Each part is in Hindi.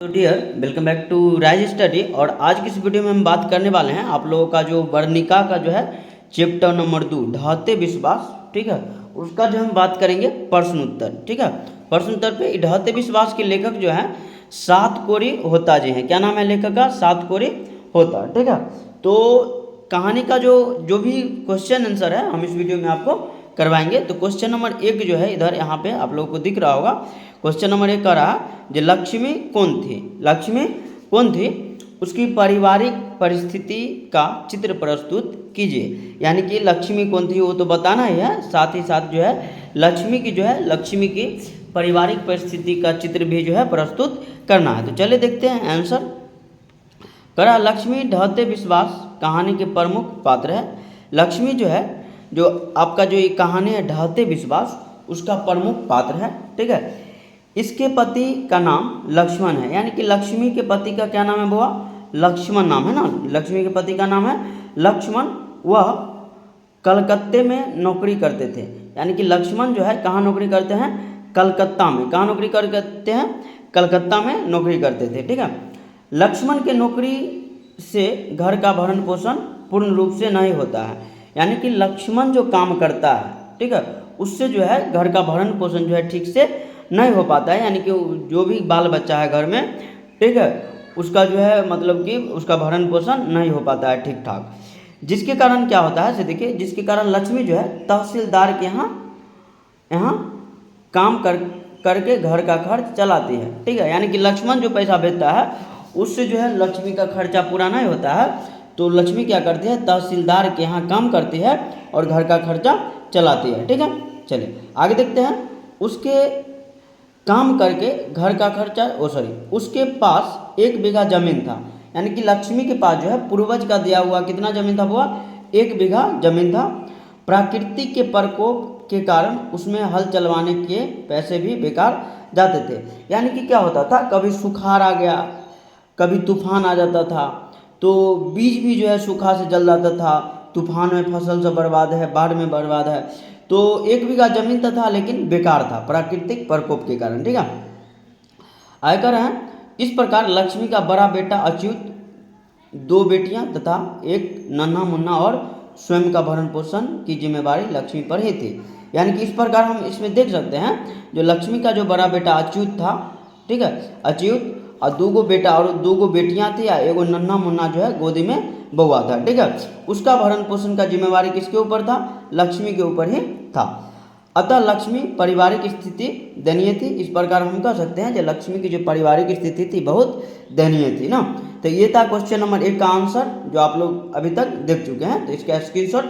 तो dear welcome back to Rise Study. और आज की इस वीडियो में हम बात करने वाले हैं आप लोगों का जो वर्णिका का जो है चैप्टर नंबर 2 ढहते विश्वास, ठीक है, उसका जो हम बात करेंगे प्रश्न उत्तर। ठीक है, प्रश्न उत्तर पे ढहते विश्वास के लेखक जो है सातकोरी होता जी हैं। क्या नाम है लेखक का? सातकोरी होता। ठीक है, तो कहानी का जो जो भी क्वेश्चन आंसर है हम इस वीडियो में आपको करवाएंगे। तो क्वेश्चन नंबर 1 जो है इधर यहाँ पे आप लोगों को दिख रहा होगा। क्वेश्चन नंबर 1 का रहा जो लक्ष्मी कौन थी? लक्ष्मी कौन थी? उसकी पारिवारिक परिस्थिति का चित्र प्रस्तुत कीजिए। यानी कि लक्ष्मी कौन थी वो तो बताना ही है, साथ ही साथ जो है लक्ष्मी की पारिवारिक परिस्थिति का चित्र भी जो है प्रस्तुत करना है। तो चलिए देखते हैं आंसर। करा लक्ष्मी ढहते विश्वास कहानी के प्रमुख पात्र है। लक्ष्मी जो है, जो आपका जो ये कहानी है ढहते विश्वास, उसका प्रमुख पात्र है। ठीक है, इसके पति का नाम लक्ष्मण है। यानी कि लक्ष्मी के पति का क्या नाम है बुआ? लक्ष्मण नाम है ना। लक्ष्मी के पति का नाम है लक्ष्मण। वह कलकत्ते में नौकरी करते थे। यानी कि लक्ष्मण जो है कहाँ नौकरी करते हैं? कलकत्ता में। कहाँ नौकरी करते हैं? कलकत्ता में नौकरी करते थे। ठीक है, लक्ष्मण के नौकरी से घर का भरण पोषण पूर्ण रूप से नहीं होता है। यानी कि लक्ष्मण जो काम करता है, ठीक है, उससे जो है घर का भरण पोषण जो है ठीक से नहीं हो पाता है। यानी कि जो भी बाल बच्चा है घर में, ठीक है, उसका जो है मतलब कि उसका भरण पोषण नहीं हो पाता है ठीक ठाक। जिसके कारण क्या होता है, देखिए, जिसके कारण लक्ष्मी जो है तहसीलदार के यहाँ काम करके घर का खर्च चलाती है। ठीक है, यानी कि लक्ष्मण जो पैसा भेजता है उससे जो है लक्ष्मी का खर्चा पूरा नहीं होता है। तो लक्ष्मी क्या करती है? तहसीलदार के यहाँ काम करती है और घर का खर्चा चलाती है। ठीक है, चलिए आगे देखते हैं। उसके काम करके घर का खर्चा उसके पास 1 बीघा जमीन था। यानी कि लक्ष्मी के पास जो है पूर्वज का दिया हुआ कितना जमीन था बुआ? 1 बीघा जमीन था। प्राकृतिक के प्रकोप के कारण उसमें हल चलवाने के पैसे भी बेकार जाते थे। यानी कि क्या होता था, कभी सुखाड़ आ गया, कभी तूफान आ जाता था, तो बीज भी जो है सूखा से जल जाता था। तूफान में फसल सब बर्बाद है, बाढ़ में बर्बाद है। तो 1 बीघा जमीन था लेकिन बेकार था प्राकृतिक प्रकोप के कारण। ठीक है, आयकर है इस प्रकार लक्ष्मी का बड़ा बेटा अच्युत, 2 बेटियां तथा एक नन्हा मुन्ना और स्वयं का भरण पोषण की जिम्मेवारी लक्ष्मी पर ही थी। यानी कि इस प्रकार हम इसमें देख सकते हैं जो लक्ष्मी का जो बड़ा बेटा अच्युत था, ठीक है, अच्युत, और 2 बेटा और 2 बेटियां थी, या एगो नन्हा मुन्ना जो है गोदी में बउआ था। ठीक है, उसका भरण पोषण का जिम्मेवारी किसके ऊपर था? लक्ष्मी के ऊपर ही था। अतः लक्ष्मी पारिवारिक स्थिति दयनीय थी। इस प्रकार हम कह सकते हैं कि लक्ष्मी की जो पारिवारिक स्थिति थी बहुत दयनीय थी ना। तो ये था क्वेश्चन नंबर 1 का आंसर जो आप लोग अभी तक देख चुके हैं। तो इसका स्क्रीनशॉट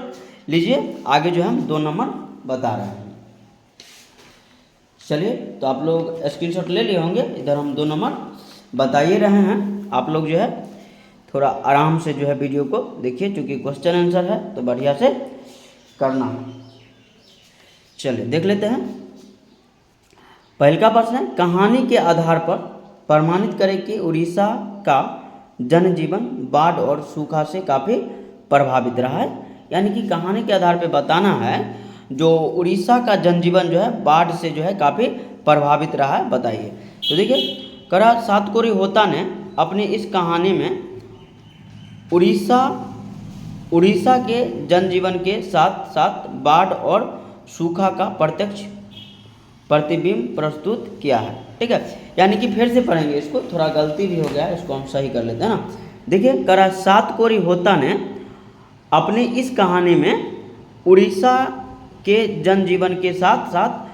लीजिए, आगे जो है हम 2 नंबर बता रहे हैं। चलिए, तो आप लोग स्क्रीनशॉट ले लिए होंगे, इधर हम 2 नंबर बताइए रहे हैं। आप लोग जो है थोड़ा आराम से जो है वीडियो को देखिए, क्योंकि क्वेश्चन आंसर है तो बढ़िया से करना है। चलिए देख लेते हैं। पहला प्रश्न है, कहानी के आधार पर प्रमाणित करें कि उड़ीसा का जनजीवन बाढ़ और सूखा से काफ़ी प्रभावित रहा है। यानी कि कहानी के आधार पर बताना है जो उड़ीसा का जनजीवन जो है बाढ़ से जो है काफ़ी प्रभावित रहा है, बताइए। तो देखिए, करा सातकोरी होता ने अपनी इस कहानी में उड़ीसा के जनजीवन के साथ साथ बाढ़ और सूखा का प्रत्यक्ष प्रतिबिंब प्रस्तुत किया है। ठीक है, यानी कि फिर से पढ़ेंगे इसको, थोड़ा गलती भी हो गया है, इसको हम सही कर लेते हैं ना। देखिए, करा सातकोरी होता ने अपनी इस कहानी में उड़ीसा के जनजीवन के साथ साथ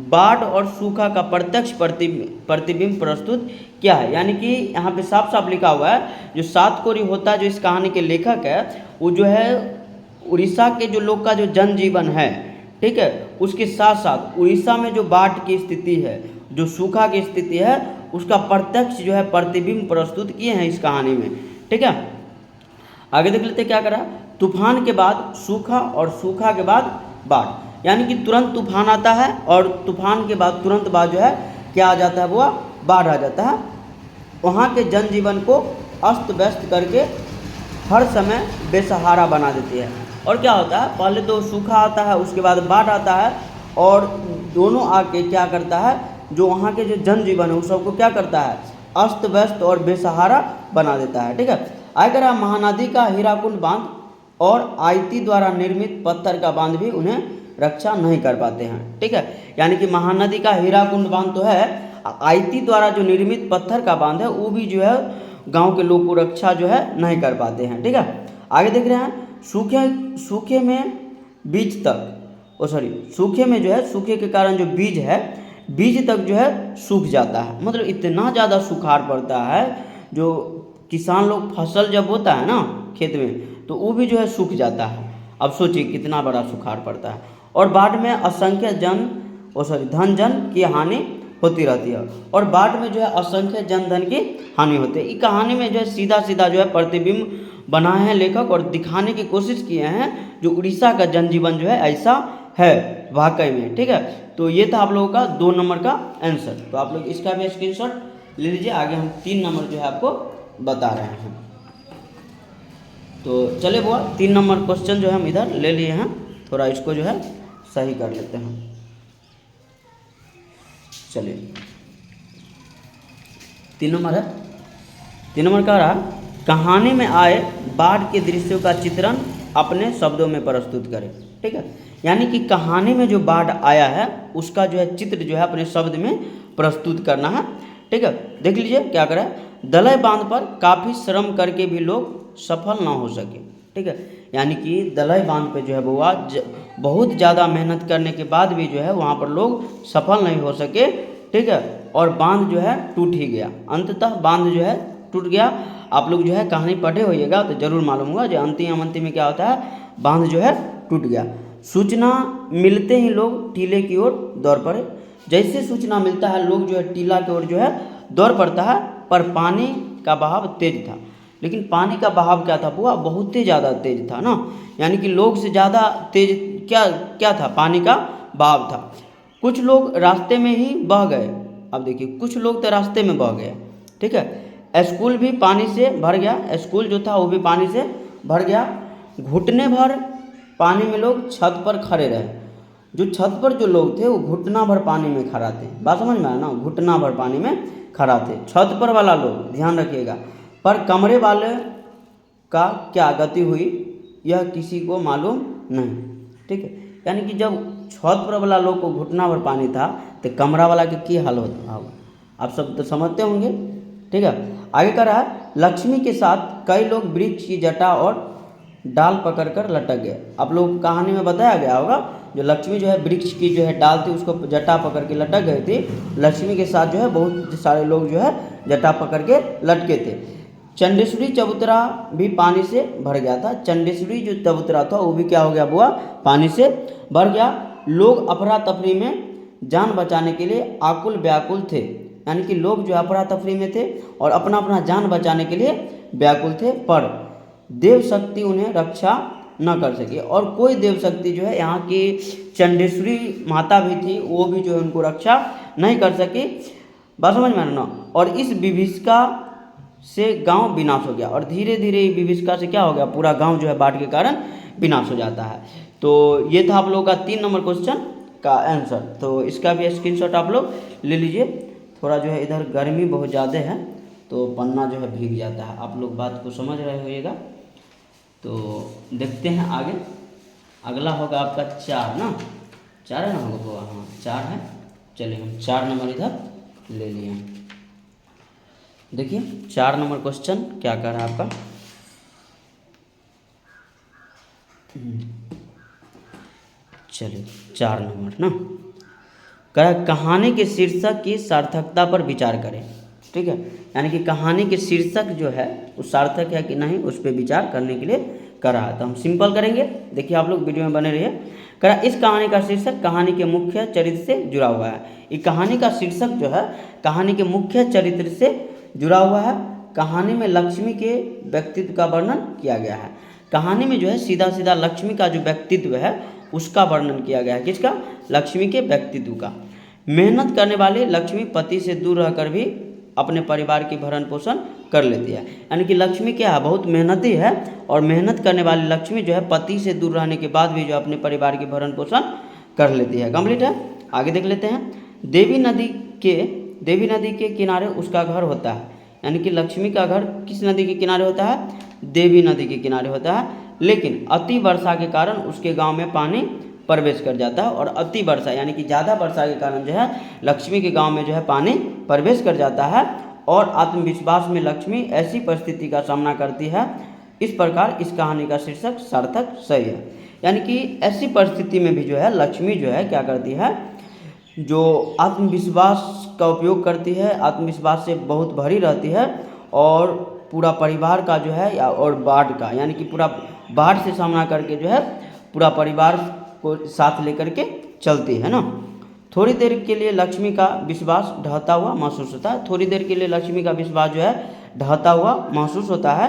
बाढ़ और सूखा का प्रत्यक्ष प्रतिबिंब प्रस्तुत किया है। यानी कि यहाँ पे साफ साफ लिखा हुआ है जो सातकोरी होता जो इस कहानी के लेखक है वो जो है उड़ीसा के जो लोग का जो जनजीवन है, ठीक है, उसके साथ साथ उड़ीसा में जो बाढ़ की स्थिति है, जो सूखा की स्थिति है, उसका प्रत्यक्ष जो है प्रतिबिंब प्रस्तुत किए हैं इस कहानी में। ठीक है, आगे देख लेते क्या करा। तूफान के बाद सूखा और सूखा के बाद बाढ़। यानी कि तुरंत तूफान आता है और तूफान के बाद तुरंत बाद जो है क्या आ जाता है वो? बाढ़ आ जाता है। वहाँ के जनजीवन को अस्त व्यस्त करके हर समय बेसहारा बना देती है। और क्या होता है, पहले तो सूखा आता है, उसके बाद बाढ़ आता है, और दोनों आके क्या करता है, जो वहाँ के जो जनजीवन है उस सबको क्या करता है? अस्त व्यस्त और बेसहारा बना देता है। ठीक है, अगर आप महानदी का हीराकुंड बांध और आईटी द्वारा निर्मित पत्थर का बांध भी उन्हें रक्षा नहीं कर पाते हैं। ठीक है, यानी कि महानदी का हीराकुंड बांध तो है, आईटी द्वारा जो निर्मित पत्थर का बांध है वो भी जो है गांव के लोग को रक्षा जो है नहीं कर पाते हैं। ठीक है, आगे देख रहे हैं, सूखे में बीज तक सूखे में जो है, सूखे के कारण जो बीज है, बीज तक जो है सूख जाता है। मतलब इतना ज़्यादा सुखाड़ पड़ता है, जो किसान लोग फसल जब होता है ना खेत में तो वो भी जो है सूख जाता है। अब सोचिए कितना बड़ा सुखाड़ पड़ता है। और बाढ़ में असंख्य धन जन की हानि होती रहती है, और बाढ़ में जो है असंख्य जन धन की हानि होती है। इस कहानी में जो है सीधा सीधा जो है प्रतिबिंब बनाए हैं लेखक और दिखाने की कोशिश किए हैं जो उड़ीसा का जनजीवन जो है ऐसा है वाकई में। ठीक है, तो ये था आप लोगों का 2 नंबर का आंसर। तो आप लोग इसका भी स्क्रीनशॉट ले लीजिए। आगे हम 3 नंबर जो है आपको बता रहे हैं। तो चले बुआ, 3 नंबर क्वेश्चन जो है हम इधर ले लिए हैं, थोड़ा इसको जो है सही कर लेते हैं। चलिए 3 नंबर है, 3 नंबर का रहा, कहानी में आए बाढ़ के दृश्यों का चित्रण अपने शब्दों में प्रस्तुत करें। ठीक है, यानी कि कहानी में जो बाढ़ आया है उसका जो है चित्र जो है अपने शब्द में प्रस्तुत करना है। ठीक है, देख लीजिए क्या करें, दलय बांध पर काफ़ी श्रम करके भी लोग सफल ना हो सके। ठीक है, यानी कि दलय बांध पे जो है बुआ बहुत ज़्यादा मेहनत करने के बाद भी जो है वहाँ पर लोग सफल नहीं हो सके। ठीक है, और बांध जो है टूट ही गया, अंततः बांध जो है टूट गया। आप लोग जो है कहानी पढ़े होइएगा तो जरूर मालूम होगा जो अंतिम में क्या होता है, बांध जो है टूट गया। सूचना मिलते ही लोग टीले की ओर दौड़ पड़े। जैसे सूचना मिलता है लोग जो है टीला की ओर जो है दौड़ पड़ता है, पर पानी का बहाव तेज था। लेकिन पानी का बहाव क्या था बुआ, बहुत ही ज़्यादा तेज था ना, यानी कि लोग से ज़्यादा तेज क्या था, पानी का बहाव था। कुछ लोग रास्ते में ही बह गए। अब देखिए कुछ लोग तो रास्ते में बह गए। ठीक है, स्कूल भी पानी से भर गया, स्कूल जो था वो भी पानी से भर गया। घुटने भर पानी में लोग छत पर खड़े रहे। जो छत पर जो लोग थे वो घुटना भर पानी में खड़ा थे। बात समझ में आया ना, घुटना भर पानी में खड़ा थे छत पर वाला लोग, ध्यान रखिएगा। पर कमरे वाले का क्या गति हुई यह किसी को मालूम नहीं। ठीक है, यानी कि जब छत पर वाला लोग को घुटना भर पानी था तो कमरा वाला की हाल होता होगा, आप सब तो समझते होंगे। ठीक है, आगे कर रहा है, लक्ष्मी के साथ कई लोग वृक्ष की जटा और डाल पकड़कर लटक गए। आप लोग कहानी में बताया गया होगा जो लक्ष्मी जो है वृक्ष की जो है डाल थी उसको जटा पकड़ के लटक गई थी। लक्ष्मी के साथ जो है बहुत सारे लोग जो है जटा पकड़ के लटके थे। चंडेश्वरी चबूतरा भी पानी से भर गया था। चंडेश्वरी जो चबूतरा था वो भी क्या हो गया बुआ, पानी से भर गया। लोग अफरा तफरी में जान बचाने के लिए आकुल व्याकुल थे, यानी कि लोग जो अफरा तफरी में थे और अपना अपना जान बचाने के लिए व्याकुल थे, पर देव शक्ति उन्हें रक्षा न कर सकी। और कोई देव शक्ति जो है यहाँ की चंडेश्वरी माता भी थी, वो भी जो है उनको रक्षा नहीं कर सकी। बात समझ में आना। और इस विभीषिका से गांव विनाश हो गया, और धीरे धीरे विभीषिका से क्या हो गया, पूरा गांव जो है बाढ़ के कारण विनाश हो जाता है। तो ये था आप लोगों का 3 नंबर क्वेश्चन का आंसर। तो इसका भी स्क्रीनशॉट आप लोग ले लीजिए। थोड़ा जो है इधर गर्मी बहुत ज़्यादा है तो पन्ना जो है भीग जाता है, आप लोग बात को समझ रहे होइएगा। तो देखते हैं आगे, अगला होगा आपका 4 ना, 4 है ना होगा, हाँ 4 है। चलिए हम 4 नंबर इधर ले लिए। देखिए 4 नंबर क्वेश्चन क्या कर रहा है आपका, चलिए 4 नंबर ना, कहानी के शीर्षक की सार्थकता पर विचार करें। ठीक है, यानी कि कहानी के शीर्षक जो है वो सार्थक है कि नहीं उस पर विचार करने के लिए कर रहा है। तो हम सिंपल करेंगे, देखिए आप लोग वीडियो में बने रहिए। करा इस कहानी का शीर्षक कहानी के मुख्य चरित्र से जुड़ा हुआ है। ये कहानी का शीर्षक जो है कहानी के मुख्य चरित्र से जुड़ा हुआ है। कहानी में लक्ष्मी के व्यक्तित्व का वर्णन किया गया है। कहानी में जो है सीधा सीधा लक्ष्मी का जो व्यक्तित्व है उसका वर्णन किया गया है। किसका, लक्ष्मी के व्यक्तित्व का। मेहनत करने वाले लक्ष्मी पति से दूर रहकर भी अपने परिवार की भरण पोषण कर लेती है। यानी कि लक्ष्मी क्या है, बहुत मेहनती है, और मेहनत करने वाली लक्ष्मी जो है पति से दूर रहने के बाद भी जो अपने परिवार की भरण पोषण कर लेती है। कंप्लीट है, आगे देख लेते हैं। देवी नदी के देवी नदी के किनारे उसका घर होता है, यानी कि लक्ष्मी का घर किस नदी के किनारे होता है? देवी नदी के किनारे होता है। लेकिन अति वर्षा के कारण उसके गांव में पानी प्रवेश कर जाता है, और अति वर्षा यानी कि ज़्यादा वर्षा के कारण जो है लक्ष्मी के गांव में जो है पानी प्रवेश कर जाता है, और आत्मविश्वास में लक्ष्मी ऐसी परिस्थिति का सामना करती है। इस प्रकार इस कहानी का शीर्षक सार्थक सही है। यानी कि ऐसी परिस्थिति में भी जो है लक्ष्मी जो है क्या करती है, जो आत्मविश्वास का उपयोग करती है, आत्मविश्वास से बहुत भरी रहती है, और पूरा परिवार का जो है और बाढ़ का यानी कि पूरा बाढ़ से सामना करके जो है पूरा परिवार को साथ लेकर के चलती है ना। थोड़ी देर के लिए लक्ष्मी का विश्वास ढहता हुआ महसूस होता है। थोड़ी देर के लिए लक्ष्मी का विश्वास जो है ढहता हुआ महसूस होता है,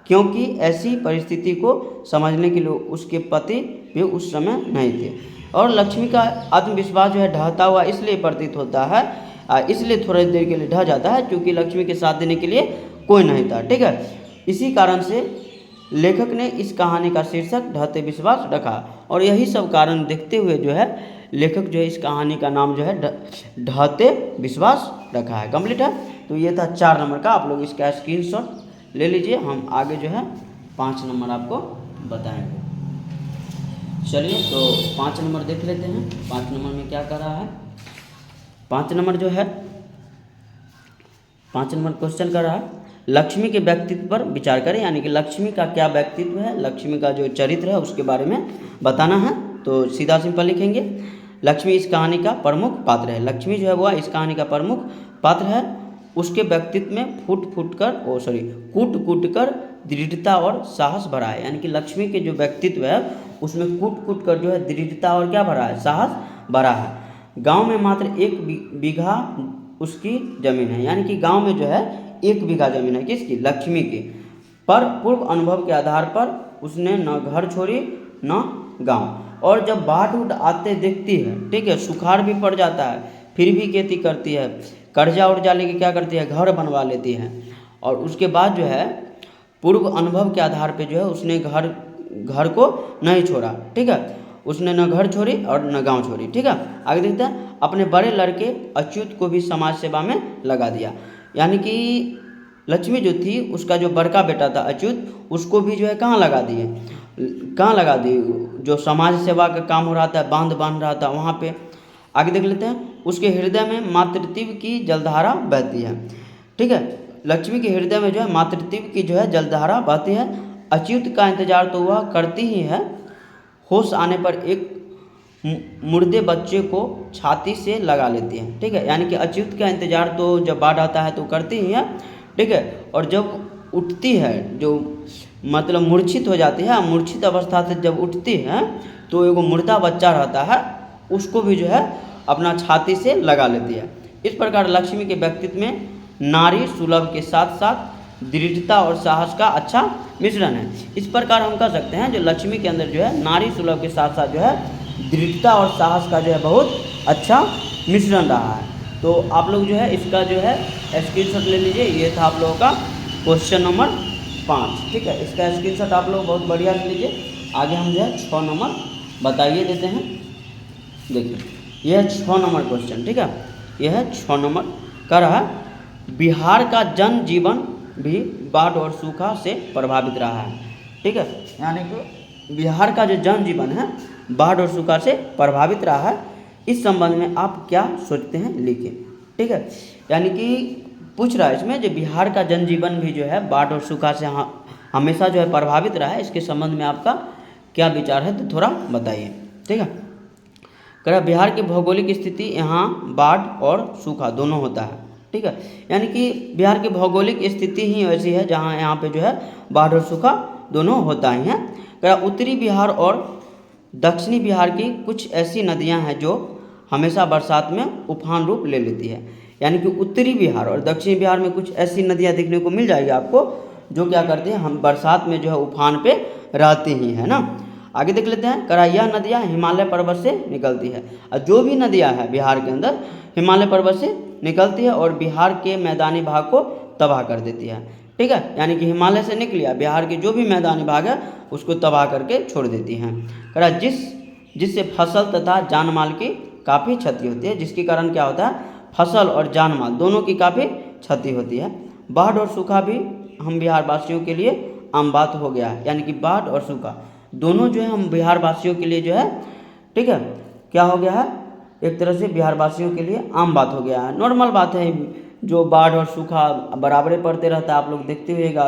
क्योंकि ऐसी परिस्थिति को समझने के लिए उसके पति भी उस समय नहीं थे, और लक्ष्मी का आत्मविश्वास जो है ढहता हुआ इसलिए प्रतीत होता है, इसलिए थोड़ी देर के लिए ढह जाता है क्योंकि लक्ष्मी के साथ देने के लिए कोई नहीं था। ठीक है, इसी कारण से लेखक ने इस कहानी का शीर्षक ढहते विश्वास रखा, और यही सब कारण देखते हुए जो है लेखक जो है इस कहानी का नाम जो है ढहते विश्वास रखा है। कंप्लीट है। तो ये था 4 नंबर का, आप लोग इसका स्क्रीनशॉट ले लीजिए। हम आगे जो है 5 नंबर आपको बताएंगे। चलिए तो 5 नंबर देख लेते हैं। 5 नंबर में क्या कर रहा है? 5 नंबर जो है 5 नंबर क्वेश्चन कर रहा है, लक्ष्मी के व्यक्तित्व पर विचार करें। यानी कि लक्ष्मी का क्या व्यक्तित्व है, लक्ष्मी का जो चरित्र है उसके बारे में बताना है। तो सीधा सिंपल लिखेंगे, लक्ष्मी इस कहानी का प्रमुख पात्र है। लक्ष्मी जो है वह इस कहानी का प्रमुख पात्र है। उसके व्यक्तित्व में कूट कूट कर दृढ़ता और साहस भरा है। यानी कि लक्ष्मी के जो व्यक्तित्व है उसमें कूट कर जो है दृढ़ता और क्या भरा है? साहस भरा है। गांव में मात्र 1 बीघा उसकी जमीन है। यानी कि गांव में जो है 1 बीघा जमीन है, किसकी? लक्ष्मी की। पर पूर्व अनुभव के आधार पर उसने न घर छोड़ी न गांव, और जब बाढ़ आते देखती है, ठीक है, सुखाड़ भी पड़ जाता है, फिर भी खेती करती है, कर्जा उर्जा लेके क्या करती है? घर बनवा लेती है। और उसके बाद जो है पूर्व अनुभव के आधार पे जो है उसने घर को नहीं छोड़ा। ठीक है, उसने न घर छोड़ी और न गांव छोड़ी। ठीक है, आगे देखते हैं, अपने बड़े लड़के अच्युत को भी समाज सेवा में लगा दिया। यानी कि लक्ष्मी जो थी उसका जो बड़का बेटा था अच्युत, उसको भी जो है कहाँ लगा दी? जो समाज सेवा का काम हो रहा था, बांध बांध रहा था वहाँ पे। आगे देख लेते हैं, उसके हृदय में मातृत्व की जलधारा बहती है। ठीक है, लक्ष्मी के हृदय में जो है मातृत्व की जो है जलधारा बहती है। अच्युत का इंतजार तो वह करती ही है, होश आने पर एक मुर्दे बच्चे को छाती से लगा लेती है। ठीक है, यानी कि अच्युत का इंतजार तो जब बाढ़ आता है तो करती ही है। ठीक है, और जब उठती है, जो मतलब मूर्छित हो जाती है, मूर्छित अवस्था से जब उठती है तो एगो मुर्दा बच्चा रहता है, उसको भी जो है अपना छाती से लगा लेती है। इस प्रकार लक्ष्मी के व्यक्तित्व में नारी सुलभ के साथ साथ दृढ़ता और साहस का अच्छा मिश्रण है। इस प्रकार हम कह सकते हैं जो लक्ष्मी के अंदर जो है नारी सुलभ के साथ साथ जो है दृढ़ता और साहस का जो है बहुत अच्छा मिश्रण रहा है। तो आप लोग जो है इसका जो है स्क्रीनशॉट ले लीजिए। ये था आप लोगों का क्वेश्चन नंबर 5। ठीक है, इसका स्क्रीनशॉट आप लोग बहुत बढ़िया से लीजिए। आगे हम जो है 6 नंबर बताइए देते हैं। देखिए, यह है 6 नंबर क्वेश्चन। ठीक है, यह है 6 नंबर का रहा, बिहार का जनजीवन भी बाढ़ और सूखा से प्रभावित रहा है। ठीक है, यानी कि बिहार का जो जनजीवन है बाढ़ और सूखा से प्रभावित रहा है। इस संबंध में आप क्या सोचते हैं, लिखिए। ठीक है, यानी कि पूछ रहा है इसमें जो बिहार का जनजीवन भी जो है बाढ़ और सूखा से हमेशा जो है प्रभावित रहा है, इसके संबंध में आपका क्या विचार है तो थोड़ा बताइए। ठीक है, कह रहा बिहार की भौगोलिक स्थिति यहाँ बाढ़ और सूखा दोनों होता है। ठीक है, यानी कि बिहार की भौगोलिक स्थिति ही ऐसी है जहाँ यहाँ पे जो है बाढ़ और सूखा दोनों होता ही है। कह रहा उत्तरी बिहार और दक्षिणी बिहार की कुछ ऐसी नदियाँ हैं जो हमेशा बरसात में उफान रूप ले लेती है। यानी कि उत्तरी बिहार और दक्षिणी बिहार में कुछ ऐसी नदियाँ देखने को मिल जाएगी आपको जो क्या करती हैं, हम बरसात में जो है उफान पे रहती ही है ना। आगे देख लेते हैं, करा यह नदियाँ हिमालय पर्वत से निकलती है। और जो भी नदियाँ हैं बिहार के अंदर हिमालय पर्वत से निकलती है और बिहार के मैदानी भाग को तबाह कर देती है। ठीक है, यानी कि हिमालय से निकली बिहार के जो भी मैदानी भाग है उसको तबाह करके छोड़ देती हैं। करा जिससे फसल तथा जान माल की काफ़ी क्षति होती है, जिसके कारण क्या होता है, फसल और जान माल दोनों की काफ़ी क्षति होती है। बाढ़ और सूखा भी हम बिहार वासियों के लिए आम बात हो गया है, यानी कि बाढ़ और सूखा दोनों जो है हम बिहार वासियों के लिए जो है, ठीक है, क्या हो गया है, एक तरह से बिहार वासियों के लिए आम बात हो गया है, नॉर्मल बात है। जो बाढ़ और सूखा बराबरे पड़ते रहता है, आप लोग देखते हुएगा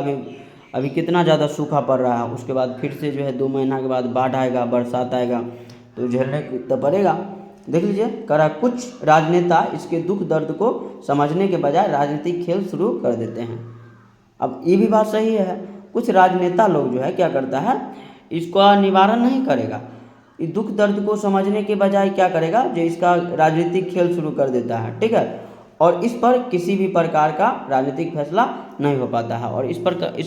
अभी कितना ज़्यादा सूखा पड़ रहा है, उसके बाद फिर से जो है 2 महीना के बाद बाढ़ आएगा, बरसात आएगा, तो झेलने तो पड़ेगा। देख लीजिए करा, कुछ राजनेता इसके दुख दर्द को समझने के बजाय राजनीतिक खेल शुरू कर देते हैं। अब ये भी बात सही है, कुछ राजनेता लोग जो है क्या करता है, इसका निवारण नहीं करेगा, इस दुख दर्द को समझने के बजाय क्या करेगा, जो इसका राजनीतिक खेल शुरू कर देता है, ठीक है, और इस पर किसी भी प्रकार का राजनीतिक फैसला नहीं हो पाता है, और इस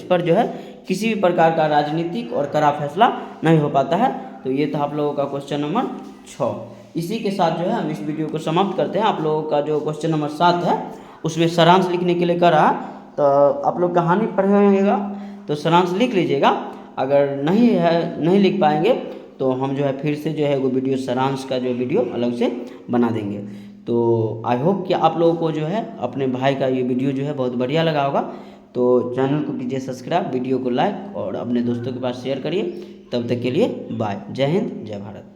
पर जो है किसी भी प्रकार का राजनीतिक और कड़ा फैसला नहीं हो पाता है। तो ये था आप लोगों का क्वेश्चन नंबर 6। इसी के साथ जो है हम इस वीडियो को समाप्त करते हैं। आप लोगों का जो क्वेश्चन नंबर 7 है उसमें सारांश लिखने के लिए करा, तो आप लोग कहानी पढ़े होंगे तो सारांश लिख लीजिएगा। अगर नहीं लिख पाएंगे तो हम जो है फिर से जो है वो वीडियो सारांश का जो वीडियो अलग से बना देंगे। तो आई होप कि आप लोगों को जो है अपने भाई का ये वीडियो जो है बहुत बढ़िया लगा होगा। तो चैनल को कीजिए सब्सक्राइब, वीडियो को लाइक और अपने दोस्तों के पास शेयर करिए। तब तक के लिए बाय, जय हिंद, जय भारत।